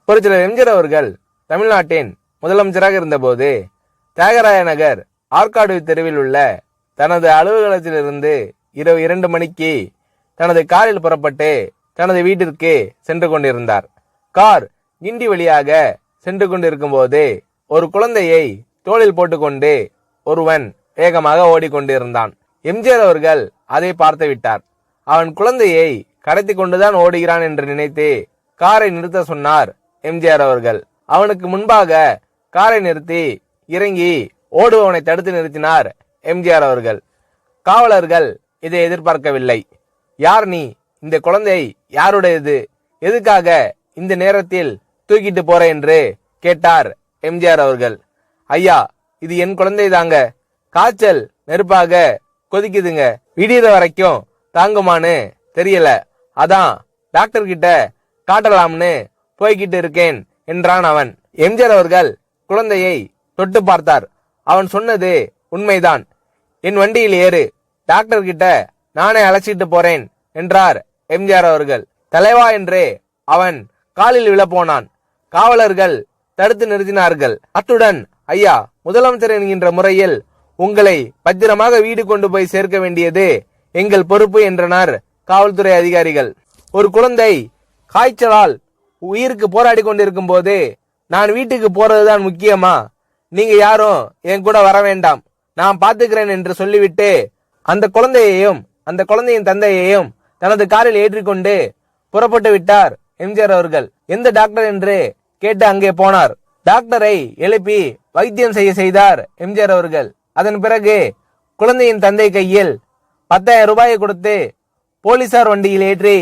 புரட்சியாளர் எம்ஜிஆர் அவர்கள் தமிழ்நாட்டின் முதலமைச்சராக இருந்தபோது தியாகராய நகர் ஆற்காடு தெருவில் உள்ள தனது அலுவலகத்திலிருந்து இரவு 2 மணிக்கு தனது காரில் புறப்பட்டு தனது வீட்டிற்கு சென்று கொண்டிருந்தார். கார் கிண்டி வழியாக சென்று கொண்டிருக்கும் போது ஒரு குழந்தையை தோளில் போட்டுக்கொண்டு ஒருவன் வேகமாக ஓடிக்கொண்டிருந்தான். எம்ஜிஆர் அவர்கள் அதை பார்த்து விட்டார். அவன் குழந்தையை கடத்தி கொண்டுதான் ஓடுகிறான் என்று நினைத்து காரை நிறுத்த சொன்னார் எம்ஜிஆர் அவர்கள். அவனுக்கு முன்பாக காரை நிறுத்தி இறங்கி ஓடுபவனை தடுத்து நிறுத்தினார் எம்ஜிஆர் அவர்கள். காவலர்கள் இதை எதிர்பார்க்கவில்லை. யார் நீ? இந்த குழந்தை யாருடையது? எதுக்காக இந்த நேரத்தில் தூக்கிட்டு போற என்று கேட்டார் எம்ஜிஆர் அவர்கள். ஐயா, இது என் குழந்தை தாங்க. காய்ச்சல் நெருப்பாக கொதிக்குதுங்க. விடியற வரைக்கும் தாங்குமான்னு தெரியல. அதான் டாக்டர் கிட்ட காட்டலாம்னு போய்கிட்டு இருக்கேன் என்றான் அவன். எம்ஜிஆர் அவர்கள் குழந்தையை தொட்டு பார்த்தார். அவன் சொன்னது உண்மைதான். என் வண்டியில் ஏறு, டாக்டர் கிட்ட நானே அழைச்சிட்டு போறேன் என்றார் எம்ஜிஆர் அவர்கள். தலைவா என்று அவன் காலில் விழப்போனான். காவலர்கள் தடுத்து நிறுத்தினார்கள். அத்துடன், ஐயா, முதலமைச்சர் என்கின்ற முறையில் உங்களை பத்திரமாக வீடு கொண்டு போய் சேர்க்க வேண்டியது எங்கள் பொறுப்பு என்றனர் காவல்துறை அதிகாரிகள். ஒரு குழந்தை காய்ச்சலால் உயிருக்கு போராடி கொண்டிருக்கும் போது நான் வீட்டுக்கு போறதுதான் முக்கியமா? நீங்க யாரும் என் கூட வர வேண்டாம், நான் பாத்துக்கிறேன் என்று சொல்லிவிட்டு அந்த குழந்தையையும் அந்த குழந்தையின் தந்தையையும் தனது காரில் ஏற்றிக்கொண்டு புறப்பட்டு விட்டார் எம்ஜிஆர் அவர்கள். எந்த டாக்டர் என்று கேட்டு அங்கே போனார். டாக்டரை எழுப்பி வைத்தியம் செய்தார் எம்ஜிஆர் அவர்கள். அதன் பிறகு குழந்தையின் தந்தை கையில் 10,000 ரூபாயை கொடுத்து போலீசார் வண்டியில் ஏற்றி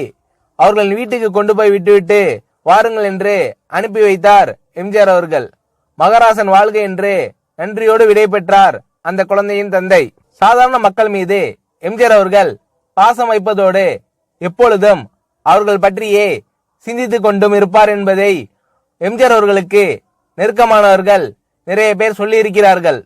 அவர்கள் வீட்டுக்கு கொண்டு போய் விட்டுவிட்டு வாருங்கள் என்று அனுப்பி வைத்தார் எம்ஜிஆர் அவர்கள். மகராசன் வாழ்க என்று நன்றியோடு விடை பெற்றார் அந்த குழந்தையின் தந்தை. சாதாரண மக்கள் மீது எம்ஜிஆர் அவர்கள் பாசம் வைப்பதோடு எப்பொழுதும் அவர்கள் பற்றியே சிந்தித்துக் கொண்டும் இருப்பார் என்பதை எம்ஜிஆர் அவர்களுக்கு நெருக்கமானவர்கள் நிறைய பேர் சொல்லி இருக்கிறார்கள்.